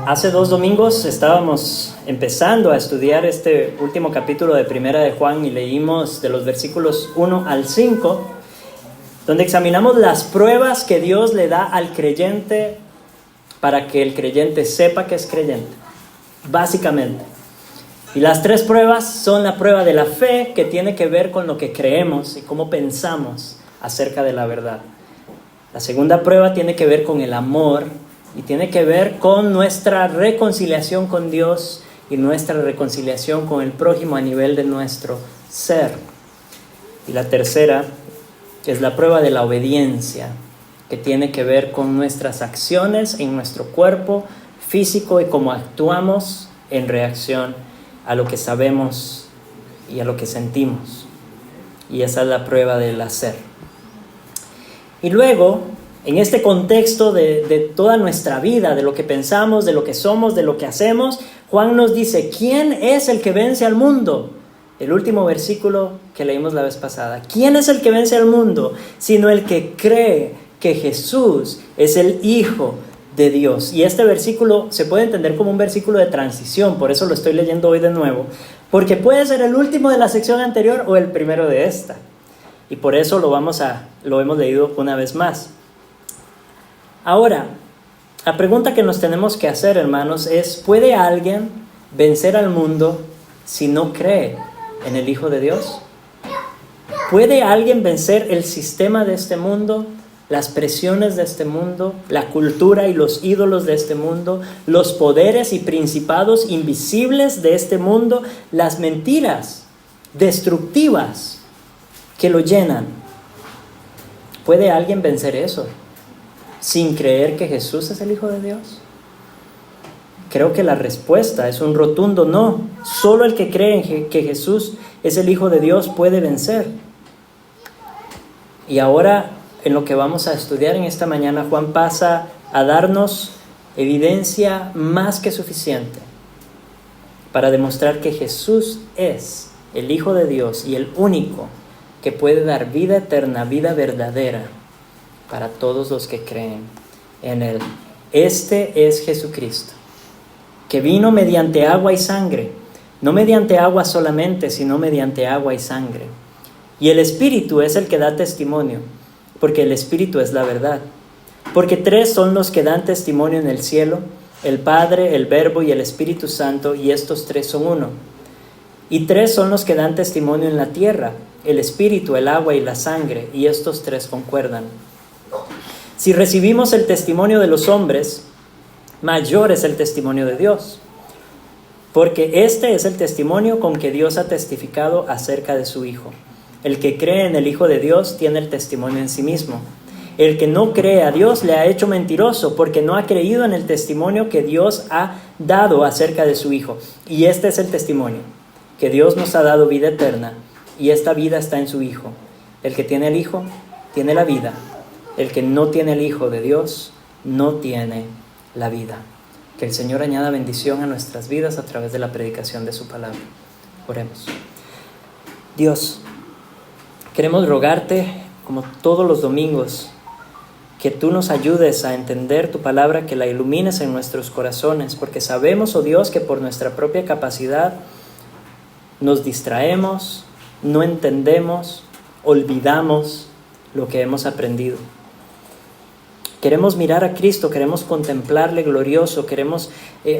Hace 2 domingos estábamos empezando a estudiar este último capítulo de Primera de Juan y leímos de los versículos 1 al 5, donde examinamos las pruebas que Dios le da al creyente para que el creyente sepa que es creyente, básicamente. Y las 3 pruebas son la prueba de la fe, que tiene que ver con lo que creemos y cómo pensamos acerca de la verdad. La segunda prueba tiene que ver con el amor y tiene que ver con nuestra reconciliación con Dios y nuestra reconciliación con el prójimo a nivel de nuestro ser. Y la tercera es la prueba de la obediencia, que tiene que ver con nuestras acciones en nuestro cuerpo físico y cómo actuamos en reacción a lo que sabemos y a lo que sentimos. Y esa es la prueba del hacer. Y luego, en este contexto de toda nuestra vida, de lo que pensamos, de lo que somos, de lo que hacemos, Juan nos dice, ¿quién es el que vence al mundo? El último versículo que leímos la vez pasada. ¿Quién es el que vence al mundo? Sino el que cree que Jesús es el Hijo de Dios. Y este versículo se puede entender como un versículo de transición, por eso lo estoy leyendo hoy de nuevo, porque puede ser el último de la sección anterior o el primero de esta. Y por eso lo hemos leído una vez más. Ahora, la pregunta que nos tenemos que hacer, hermanos, es, ¿puede alguien vencer al mundo si no cree en el Hijo de Dios? ¿Puede alguien vencer el sistema de este mundo, las presiones de este mundo, la cultura y los ídolos de este mundo, los poderes y principados invisibles de este mundo, las mentiras destructivas que lo llenan? ¿Puede alguien vencer eso sin creer que Jesús es el Hijo de Dios? Creo que la respuesta es un rotundo no. Solo el que cree en que Jesús es el Hijo de Dios puede vencer. Y ahora, en lo que vamos a estudiar en esta mañana, Juan pasa a darnos evidencia más que suficiente para demostrar que Jesús es el Hijo de Dios y el único que puede dar vida eterna, vida verdadera para todos los que creen en Él. Este es Jesucristo, que vino mediante agua y sangre, no mediante agua solamente, sino mediante agua y sangre. Y el Espíritu es el que da testimonio, porque el Espíritu es la verdad. Porque 3 son los que dan testimonio en el cielo, el Padre, el Verbo y el Espíritu Santo, y estos 3 son uno. Y 3 son los que dan testimonio en la tierra, el Espíritu, el agua y la sangre, y estos 3 concuerdan. Si recibimos el testimonio de los hombres, mayor es el testimonio de Dios, porque este es el testimonio con que Dios ha testificado acerca de su Hijo. El que cree en el Hijo de Dios tiene el testimonio en sí mismo. El que no cree a Dios le ha hecho mentiroso, porque no ha creído en el testimonio que Dios ha dado acerca de su Hijo. Y este es el testimonio, que Dios nos ha dado vida eterna, y esta vida está en su Hijo. El que tiene el Hijo tiene la vida. El que no tiene el Hijo de Dios no tiene la vida. Que el Señor añada bendición a nuestras vidas a través de la predicación de su palabra. Oremos. Dios, queremos rogarte, como todos los domingos, que tú nos ayudes a entender tu palabra, que la ilumines en nuestros corazones, porque sabemos, oh Dios, que por nuestra propia capacidad nos distraemos, no entendemos, olvidamos lo que hemos aprendido. Queremos mirar a Cristo, queremos contemplarle glorioso, queremos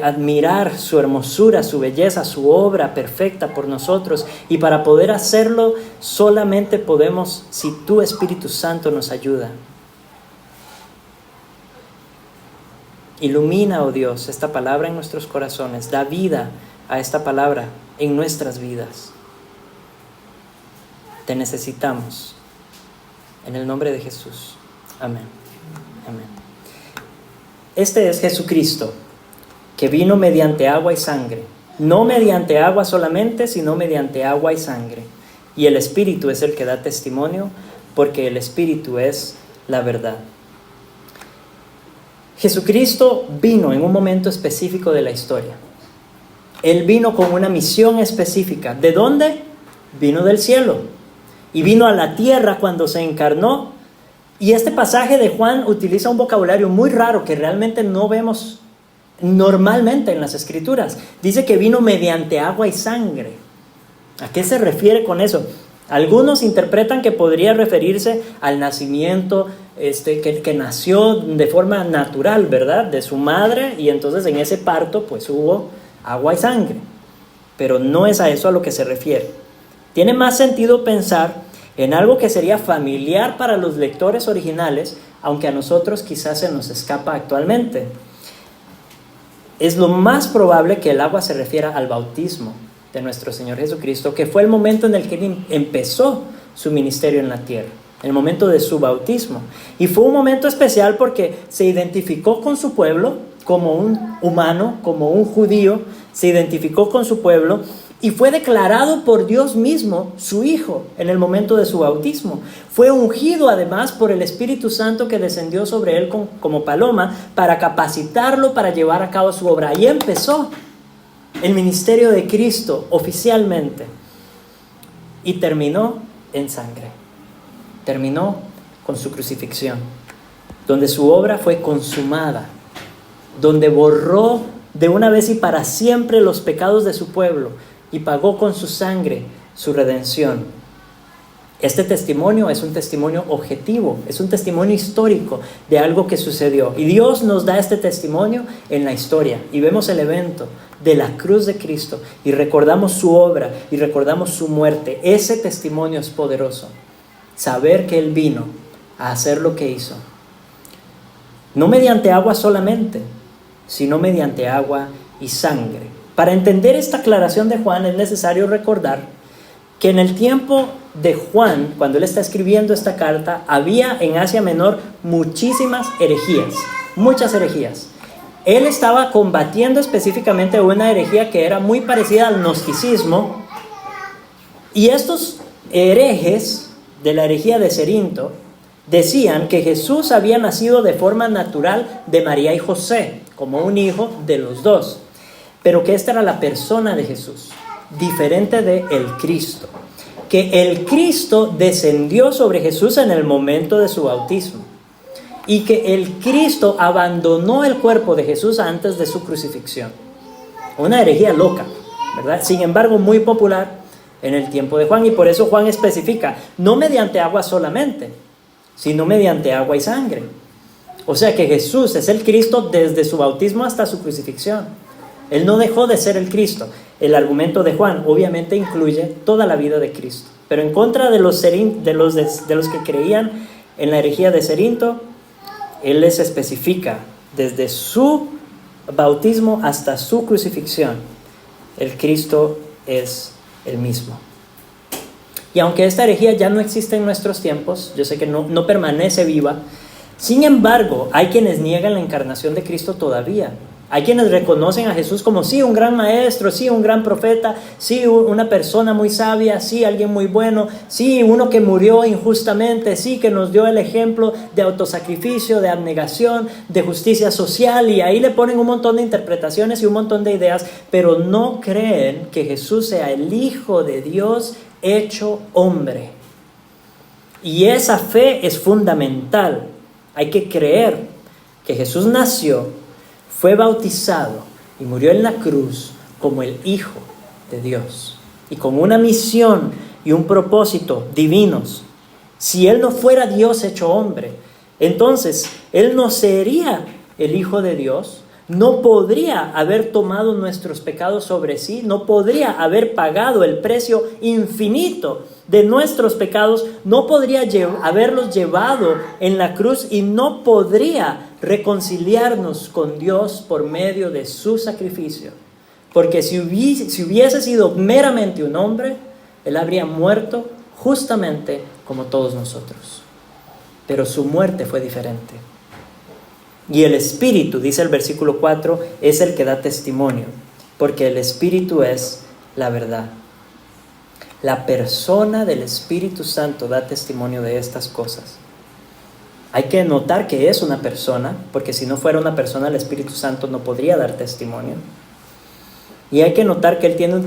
admirar su hermosura, su belleza, su obra perfecta por nosotros. Y para poder hacerlo, solamente podemos si tu Espíritu Santo nos ayuda. Ilumina, oh Dios, esta palabra en nuestros corazones. Da vida a esta palabra en nuestras vidas. Te necesitamos. En el nombre de Jesús. Amén. Amén. Este es Jesucristo, que vino mediante agua y sangre. No mediante agua solamente, sino mediante agua y sangre. Y el Espíritu es el que da testimonio, porque el Espíritu es la verdad. Jesucristo vino en un momento específico de la historia. Él vino con una misión específica. ¿De dónde? Vino del cielo. Y vino a la tierra cuando se encarnó. Y este pasaje de Juan utiliza un vocabulario muy raro que realmente no vemos normalmente en las Escrituras. Dice que vino mediante agua y sangre. ¿A qué se refiere con eso? Algunos interpretan que podría referirse al nacimiento, que nació de forma natural, ¿verdad? De su madre, y entonces en ese parto pues hubo agua y sangre. Pero no es a eso a lo que se refiere. Tiene más sentido pensar en algo que sería familiar para los lectores originales, aunque a nosotros quizás se nos escapa actualmente. Es lo más probable que el agua se refiera al bautismo de nuestro Señor Jesucristo, que fue el momento en el que Él empezó su ministerio en la tierra, el momento de su bautismo. Y fue un momento especial porque se identificó con su pueblo como un humano, como un judío, se identificó con su pueblo y fue declarado por Dios mismo su hijo en el momento de su bautismo. Fue ungido además por el Espíritu Santo que descendió sobre él como paloma para capacitarlo para llevar a cabo su obra. Ahí empezó el ministerio de Cristo oficialmente y terminó en sangre. Terminó con su crucifixión, donde su obra fue consumada, donde borró de una vez y para siempre los pecados de su pueblo y pagó con su sangre su redención. Este testimonio es un testimonio objetivo, es un testimonio histórico de algo que sucedió. Y Dios nos da este testimonio en la historia. Y vemos el evento de la cruz de Cristo y recordamos su obra y recordamos su muerte. Ese testimonio es poderoso. Saber que Él vino a hacer lo que hizo. No mediante agua solamente, sino mediante agua y sangre. Para entender esta aclaración de Juan es necesario recordar que en el tiempo de Juan, cuando él está escribiendo esta carta, había en Asia Menor muchísimas herejías, muchas herejías. Él estaba combatiendo específicamente una herejía que era muy parecida al gnosticismo, y estos herejes de la herejía de Cerinto decían que Jesús había nacido de forma natural de María y José, como un hijo de los dos, pero que esta era la persona de Jesús, diferente de el Cristo, que el Cristo descendió sobre Jesús en el momento de su bautismo y que el Cristo abandonó el cuerpo de Jesús antes de su crucifixión. Una herejía loca, ¿verdad? Sin embargo, muy popular en el tiempo de Juan, y por eso Juan especifica, no mediante agua solamente, sino mediante agua y sangre. O sea que Jesús es el Cristo desde su bautismo hasta su crucifixión. Él no dejó de ser el Cristo. El argumento de Juan obviamente incluye toda la vida de Cristo. Pero en contra de los que creían en la herejía de Cerinto, Él les especifica desde su bautismo hasta su crucifixión. El Cristo es el mismo. Y aunque esta herejía ya no existe en nuestros tiempos, yo sé que no permanece viva, sin embargo, hay quienes niegan la encarnación de Cristo todavía. Hay quienes reconocen a Jesús como sí, un gran maestro, sí, un gran profeta, sí, una persona muy sabia, sí, alguien muy bueno, sí, uno que murió injustamente, sí, que nos dio el ejemplo de autosacrificio, de abnegación, de justicia social, y ahí le ponen un montón de interpretaciones y un montón de ideas, pero no creen que Jesús sea el Hijo de Dios hecho hombre. Y esa fe es fundamental. Hay que creer que Jesús nació, fue bautizado y murió en la cruz como el Hijo de Dios y con una misión y un propósito divinos. Si Él no fuera Dios hecho hombre, entonces Él no sería el Hijo de Dios, no podría haber tomado nuestros pecados sobre sí, no podría haber pagado el precio infinito de nuestros pecados, no podría haberlos llevado en la cruz y no podría reconciliarnos con Dios por medio de su sacrificio. Porque si hubiese sido meramente un hombre, Él habría muerto justamente como todos nosotros. Pero su muerte fue diferente. Y el Espíritu, dice el versículo 4, es el que da testimonio, porque el Espíritu es la verdad. La persona del Espíritu Santo da testimonio de estas cosas. Hay que notar que es una persona, porque si no fuera una persona, el Espíritu Santo no podría dar testimonio. Y hay que notar que Él tiene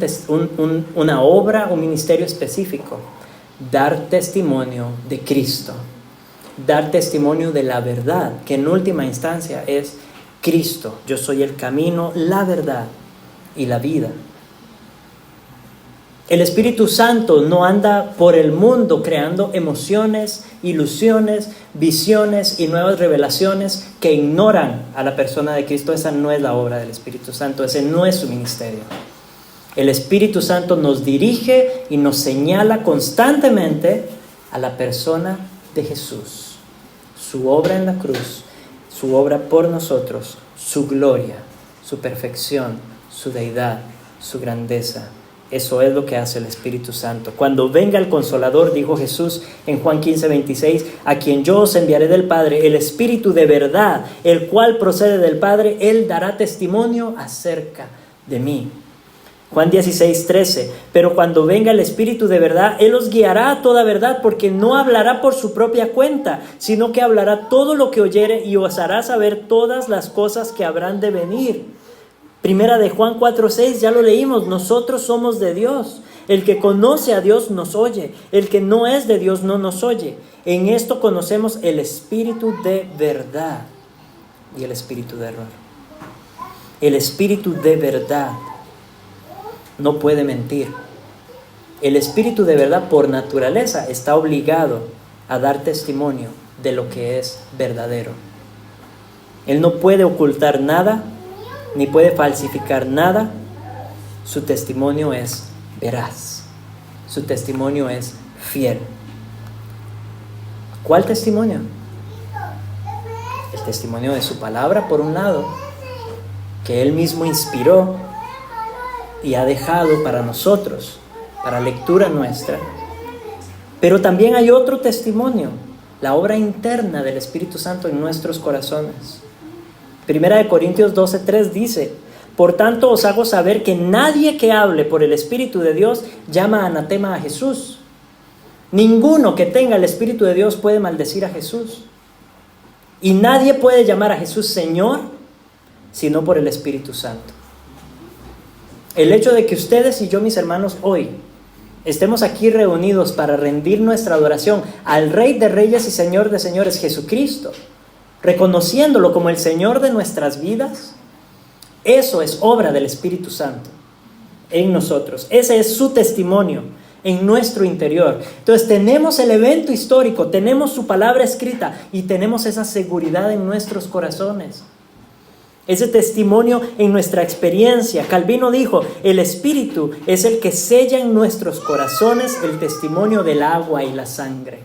una obra, un ministerio específico: dar testimonio de Cristo, dar testimonio de la verdad, que en última instancia es Cristo, yo soy el camino, la verdad y la vida. El Espíritu Santo no anda por el mundo creando emociones, ilusiones, visiones y nuevas revelaciones que ignoran a la persona de Cristo. Esa no es la obra del Espíritu Santo, ese no es su ministerio. El Espíritu Santo nos dirige y nos señala constantemente a la persona de Jesús, su obra en la cruz, su obra por nosotros, su gloria, su perfección, su deidad, su grandeza. Eso es lo que hace el Espíritu Santo. Cuando venga el Consolador, dijo Jesús en Juan 15:26, a quien yo os enviaré del Padre, el Espíritu de verdad, el cual procede del Padre, Él dará testimonio acerca de mí. Juan 16:13, pero cuando venga el Espíritu de verdad, Él os guiará a toda verdad, porque no hablará por su propia cuenta, sino que hablará todo lo que oyere y os hará saber todas las cosas que habrán de venir. Primera de Juan 4:6, ya lo leímos, nosotros somos de Dios. El que conoce a Dios nos oye, el que no es de Dios no nos oye. En esto conocemos el espíritu de verdad y el espíritu de error. El espíritu de verdad no puede mentir. El espíritu de verdad por naturaleza está obligado a dar testimonio de lo que es verdadero. Él no puede ocultar nada, ni puede falsificar nada. Su testimonio es veraz. Su testimonio es fiel. ¿Cuál testimonio? El testimonio de su palabra, por un lado, que Él mismo inspiró y ha dejado para nosotros, para lectura nuestra. Pero también hay otro testimonio, la obra interna del Espíritu Santo en nuestros corazones. Primera de Corintios 12:3 dice, por tanto os hago saber que nadie que hable por el Espíritu de Dios llama anatema a Jesús. Ninguno que tenga el Espíritu de Dios puede maldecir a Jesús. Y nadie puede llamar a Jesús Señor sino por el Espíritu Santo. El hecho de que ustedes y yo, mis hermanos, hoy estemos aquí reunidos para rendir nuestra adoración al Rey de Reyes y Señor de Señores, Jesucristo, reconociéndolo como el Señor de nuestras vidas, eso es obra del Espíritu Santo en nosotros. Ese es su testimonio en nuestro interior. Entonces tenemos el evento histórico, tenemos su palabra escrita y tenemos esa seguridad en nuestros corazones. Ese testimonio en nuestra experiencia. Calvino dijo, el Espíritu es el que sella en nuestros corazones el testimonio del agua y la sangre.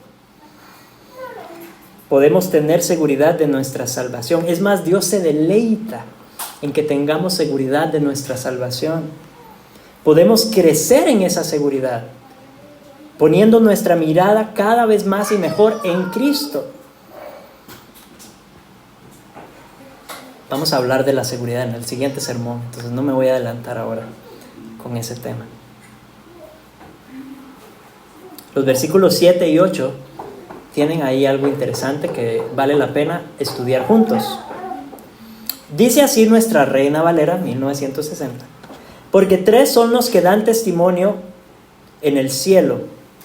Podemos tener seguridad de nuestra salvación. Es más, Dios se deleita en que tengamos seguridad de nuestra salvación. Podemos crecer en esa seguridad, poniendo nuestra mirada cada vez más y mejor en Cristo. Vamos a hablar de la seguridad en el siguiente sermón, entonces no me voy a adelantar ahora con ese tema. Los versículos 7 y 8 tienen ahí algo interesante que vale la pena estudiar juntos. Dice así nuestra Reina Valera 1960. Porque tres son los que dan testimonio en el cielo,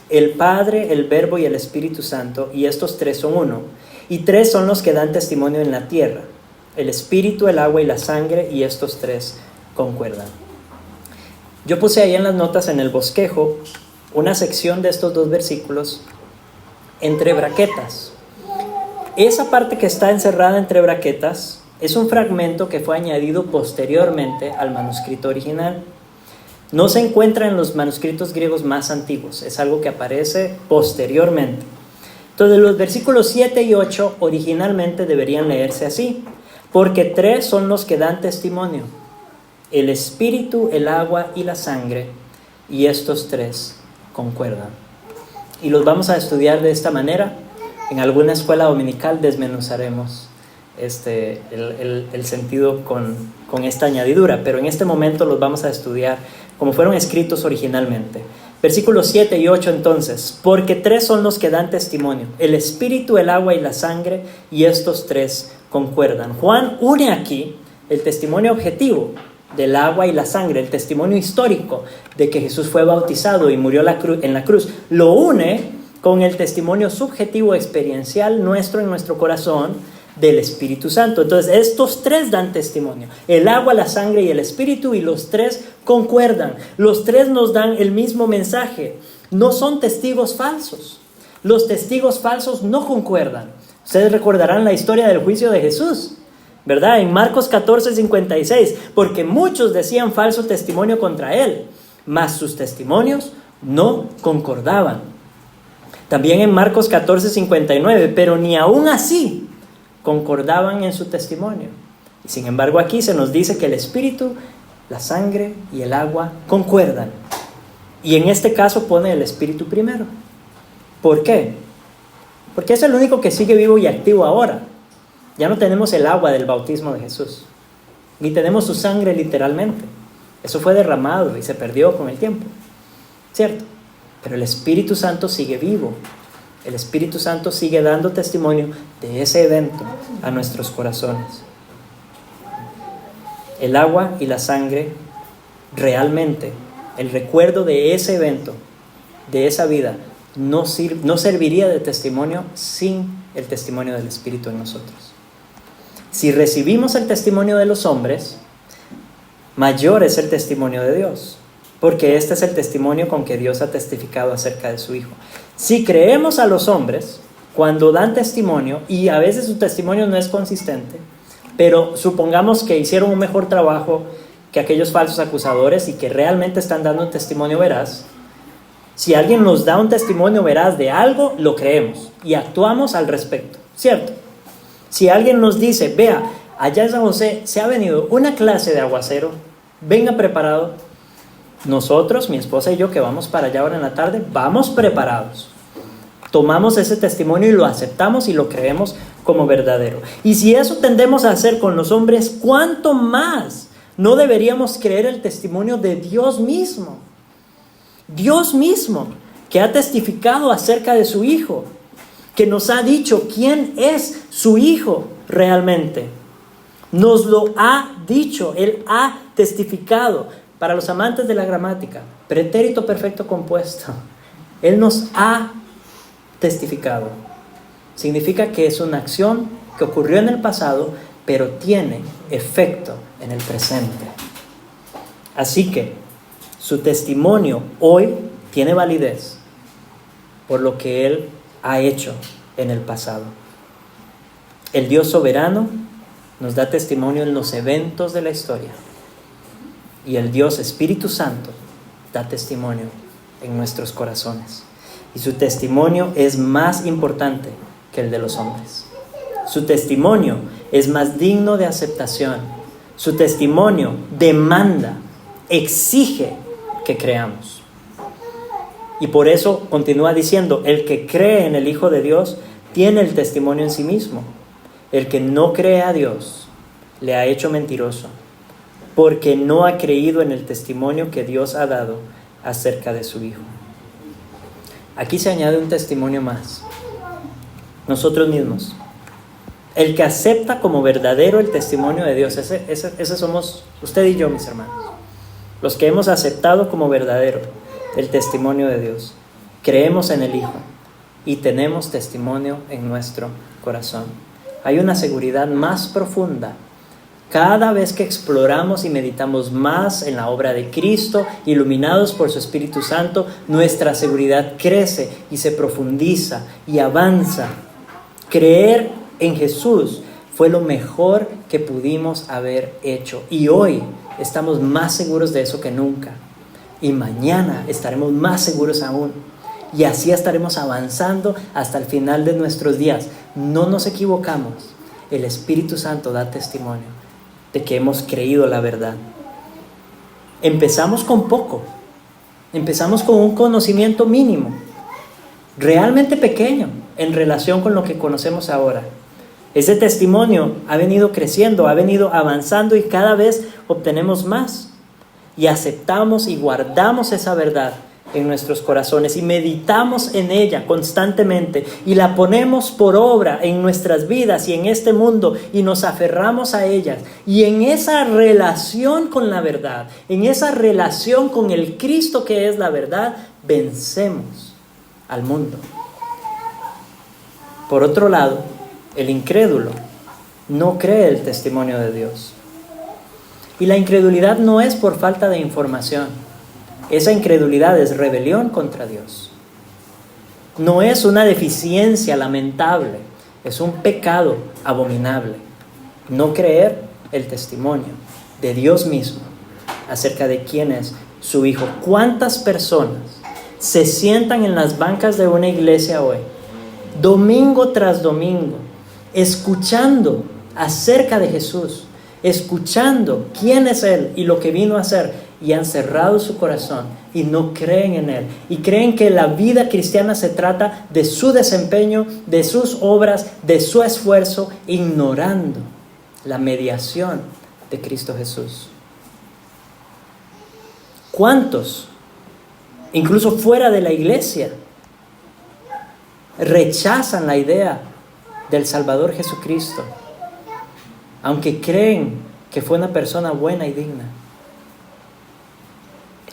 el Padre, el Verbo y el Espíritu Santo, y estos tres son uno. Y tres son los que dan testimonio en la tierra, el Espíritu, el agua y la sangre, y estos tres concuerdan. Yo puse ahí en las notas en el bosquejo una sección de estos dos versículos entre braquetas. Esa parte que está encerrada entre braquetas es un fragmento que fue añadido posteriormente al manuscrito original. No se encuentra en los manuscritos griegos más antiguos, es algo que aparece posteriormente. Entonces los versículos 7 y 8 originalmente deberían leerse así. Porque tres son los que dan testimonio, el Espíritu, el agua y la sangre, y estos tres concuerdan. Y los vamos a estudiar de esta manera. En alguna escuela dominical desmenuzaremos el sentido con esta añadidura, pero en este momento los vamos a estudiar como fueron escritos originalmente. Versículos 7 y 8 entonces, porque tres son los que dan testimonio, el Espíritu, el agua y la sangre, y estos tres concuerdan. Juan une aquí el testimonio objetivo del agua y la sangre, el testimonio histórico de que Jesús fue bautizado y murió en la cruz, lo une con el testimonio subjetivo experiencial nuestro en nuestro corazón del Espíritu Santo. Entonces estos tres dan testimonio: el agua, la sangre y el Espíritu, y los tres concuerdan. Los tres nos dan el mismo mensaje. No son testigos falsos. Los testigos falsos no concuerdan. Ustedes recordarán la historia del juicio de Jesús, ¿verdad? En Marcos 14:56, porque muchos decían falso testimonio contra él, mas sus testimonios no concordaban. También en Marcos 14:59, pero ni aún así concordaban en su testimonio. Y sin embargo aquí se nos dice que el Espíritu, la sangre y el agua concuerdan. Y en este caso pone el Espíritu primero. ¿Por qué? Porque es el único que sigue vivo y activo ahora. Ya no tenemos el agua del bautismo de Jesús, ni tenemos su sangre literalmente. Eso fue derramado y se perdió con el tiempo, ¿cierto? Pero el Espíritu Santo sigue vivo. El Espíritu Santo sigue dando testimonio de ese evento a nuestros corazones. El agua y la sangre, realmente, el recuerdo de ese evento, de esa vida, no serviría de testimonio sin el testimonio del Espíritu en nosotros. Si recibimos el testimonio de los hombres, mayor es el testimonio de Dios, porque este es el testimonio con que Dios ha testificado acerca de su Hijo. Si creemos a los hombres, cuando dan testimonio, y a veces su testimonio no es consistente, pero supongamos que hicieron un mejor trabajo que aquellos falsos acusadores y que realmente están dando un testimonio veraz, si alguien nos da un testimonio veraz de algo, lo creemos y actuamos al respecto, ¿cierto? Si alguien nos dice, vea, allá en San José se ha venido una clase de aguacero, venga preparado. Nosotros, mi esposa y yo, que vamos para allá ahora en la tarde, vamos preparados. Tomamos ese testimonio y lo aceptamos y lo creemos como verdadero. Y si eso tendemos a hacer con los hombres, ¿cuánto más no deberíamos creer el testimonio de Dios mismo? Dios mismo, que ha testificado acerca de su Hijo, que nos ha dicho quién es su Hijo realmente. Nos lo ha dicho, Él ha testificado. Para los amantes de la gramática, pretérito perfecto compuesto, Él nos ha testificado. Significa que es una acción que ocurrió en el pasado, pero tiene efecto en el presente. Así que su testimonio hoy tiene validez por lo que Él ha hecho en el pasado. El Dios soberano nos da testimonio en los eventos de la historia. Y el Dios Espíritu Santo da testimonio en nuestros corazones. Y su testimonio es más importante que el de los hombres. Su testimonio es más digno de aceptación. Su testimonio demanda, exige que creamos. Y por eso continúa diciendo, el que cree en el Hijo de Dios tiene el testimonio en sí mismo. El que no cree a Dios le ha hecho mentiroso, porque no ha creído en el testimonio que Dios ha dado acerca de su Hijo. Aquí se añade un testimonio más. Nosotros mismos. El que acepta como verdadero el testimonio de Dios, ese somos usted y yo, mis hermanos. Los que hemos aceptado como verdadero el testimonio de Dios. Creemos en el Hijo y tenemos testimonio en nuestro corazón. Hay una seguridad más profunda cada vez que exploramos y meditamos más en la obra de Cristo, iluminados por su Espíritu Santo. Nuestra seguridad crece y se profundiza y avanza. Creer en Jesús fue lo mejor que pudimos haber hecho. Y hoy estamos más seguros de eso que nunca. Y mañana estaremos más seguros aún. Y así estaremos avanzando hasta el final de nuestros días. No nos equivocamos. El Espíritu Santo da testimonio de que hemos creído la verdad. Empezamos con poco. Empezamos con un conocimiento mínimo, realmente pequeño en relación con lo que conocemos ahora. Ese testimonio ha venido creciendo, ha venido avanzando y cada vez obtenemos más. Y aceptamos y guardamos esa verdad en nuestros corazones y meditamos en ella constantemente y la ponemos por obra en nuestras vidas y en este mundo y nos aferramos a ellas. Y en esa relación con la verdad, en esa relación con el Cristo que es la verdad, vencemos al mundo. Por otro lado, el incrédulo no cree el testimonio de Dios. Y la incredulidad no es por falta de información. Esa incredulidad es rebelión contra Dios. No es una deficiencia lamentable, es un pecado abominable. No creer el testimonio de Dios mismo acerca de quién es su Hijo. ¿Cuántas personas se sientan en las bancas de una iglesia hoy, domingo tras domingo, escuchando acerca de Jesús, escuchando quién es Él y lo que vino a hacer, y han cerrado su corazón y no creen en Él, y creen que la vida cristiana se trata de su desempeño, de sus obras, de su esfuerzo, ignorando la mediación de Cristo Jesús? ¿Cuántos, incluso fuera de la iglesia, rechazan la idea del Salvador Jesucristo, aunque creen que fue una persona buena y digna?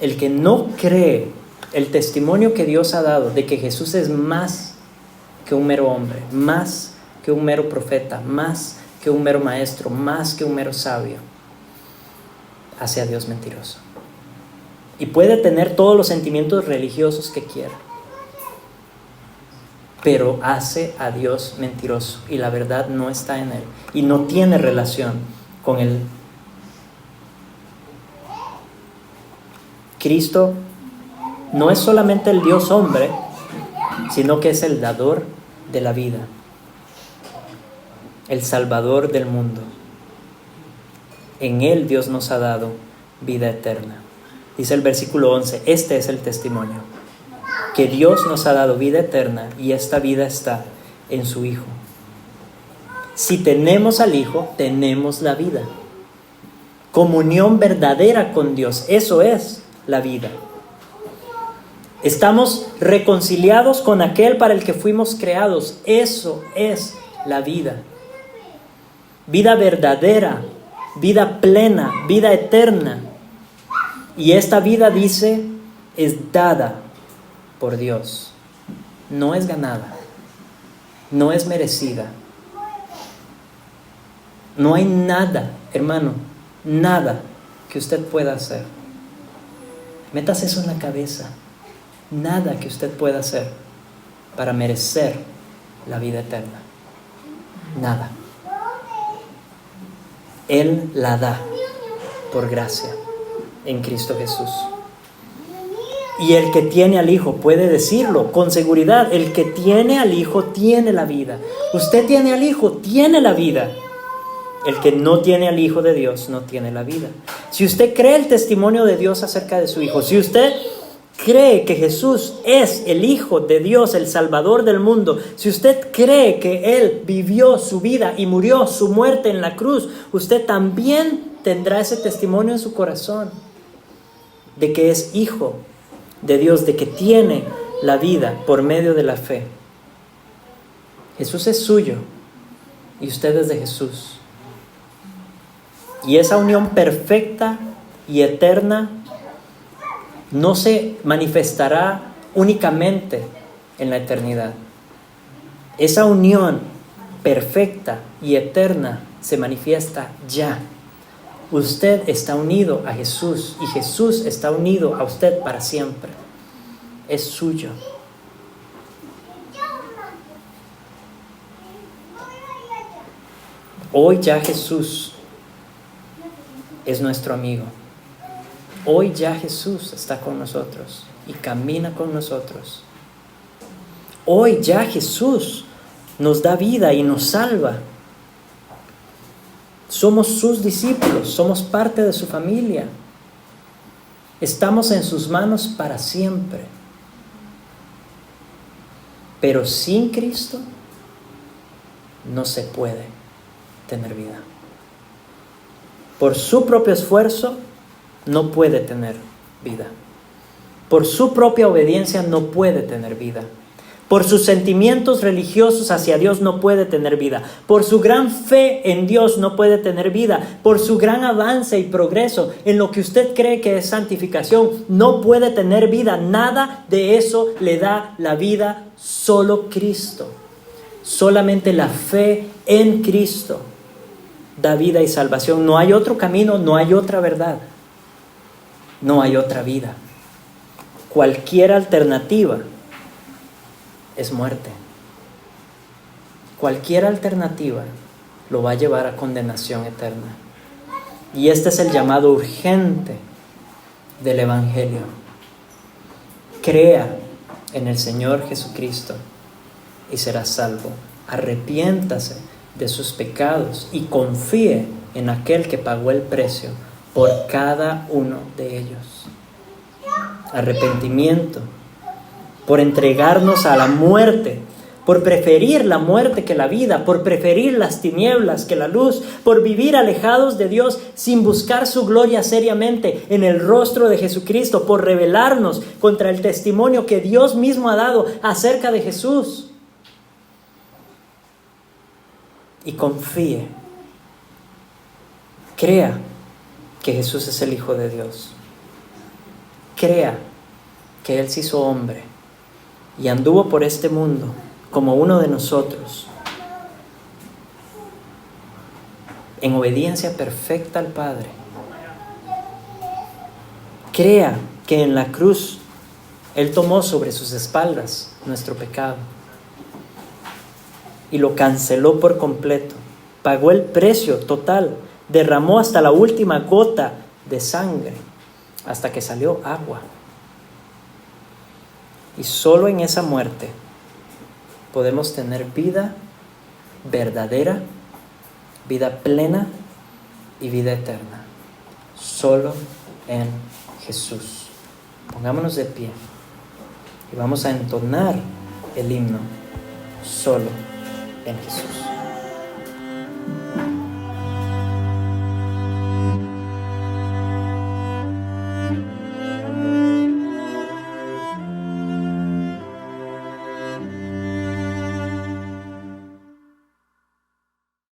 El que no cree el testimonio que Dios ha dado de que Jesús es más que un mero hombre, más que un mero profeta, más que un mero maestro, más que un mero sabio, hace a Dios mentiroso. Y puede tener todos los sentimientos religiosos que quiera, pero hace a Dios mentiroso, y la verdad no está en Él y no tiene relación con Él. Cristo no es solamente el Dios hombre, sino que es el dador de la vida, el Salvador del mundo. En Él Dios nos ha dado vida eterna. Dice el versículo 11, este es el testimonio, que Dios nos ha dado vida eterna, y esta vida está en su Hijo. Si tenemos al Hijo, tenemos la vida. Comunión verdadera con Dios, eso es la vida. Estamos reconciliados con aquel para el que fuimos creados, eso es la vida. Vida verdadera, vida plena, vida eterna. Y esta vida, dice, es dada por Dios. No es ganada, no es merecida. No hay nada, hermano, nada que usted pueda hacer. Métase eso en la cabeza. Nada que usted pueda hacer para merecer la vida eterna. Nada. Él la da por gracia en Cristo Jesús. Y el que tiene al Hijo puede decirlo con seguridad. El que tiene al Hijo tiene la vida. Usted tiene al Hijo, tiene la vida. El que no tiene al Hijo de Dios no tiene la vida. Si usted cree el testimonio de Dios acerca de su Hijo, si usted cree que Jesús es el Hijo de Dios, el Salvador del mundo, si usted cree que Él vivió su vida y murió su muerte en la cruz, usted también tendrá ese testimonio en su corazón de que es Hijo de Dios, de que tiene la vida por medio de la fe. Jesús es suyo y usted es de Jesús. Y esa unión perfecta y eterna no se manifestará únicamente en la eternidad. Esa unión perfecta y eterna se manifiesta ya. Usted está unido a Jesús y Jesús está unido a usted para siempre. Es suyo. Hoy ya Jesús es nuestro amigo. Hoy ya Jesús está con nosotros y camina con nosotros. Hoy ya Jesús nos da vida y nos salva. Somos sus discípulos, somos parte de su familia. Estamos en sus manos para siempre. Pero sin Cristo no se puede tener vida. Por su propio esfuerzo no puede tener vida. Por su propia obediencia no puede tener vida. Por sus sentimientos religiosos hacia Dios no puede tener vida. Por su gran fe en Dios no puede tener vida. Por su gran avance y progreso en lo que usted cree que es santificación, no puede tener vida. Nada de eso le da la vida, solo Cristo. Solamente la fe en Cristo da vida y salvación. No hay otro camino, no hay otra verdad, no hay otra vida. Cualquier alternativa es muerte. Cualquier alternativa lo va a llevar a condenación eterna. Y este es el llamado urgente del Evangelio. Crea en el Señor Jesucristo y será salvo. Arrepiéntase de sus pecados y confíe en aquel que pagó el precio por cada uno de ellos. Arrepentimiento por entregarnos a la muerte, por preferir la muerte que la vida, por preferir las tinieblas que la luz, por vivir alejados de Dios sin buscar su gloria seriamente en el rostro de Jesucristo, por rebelarnos contra el testimonio que Dios mismo ha dado acerca de Jesús. Y confíe, crea que Jesús es el Hijo de Dios. Crea que Él se hizo hombre y anduvo por este mundo como uno de nosotros, en obediencia perfecta al Padre. Crea que en la cruz Él tomó sobre sus espaldas nuestro pecado y lo canceló por completo. Pagó el precio total, derramó hasta la última gota de sangre, hasta que salió agua. Y solo en esa muerte podemos tener vida verdadera, vida plena y vida eterna. Solo en Jesús. Pongámonos de pie y vamos a entonar el himno. Solo en Jesús.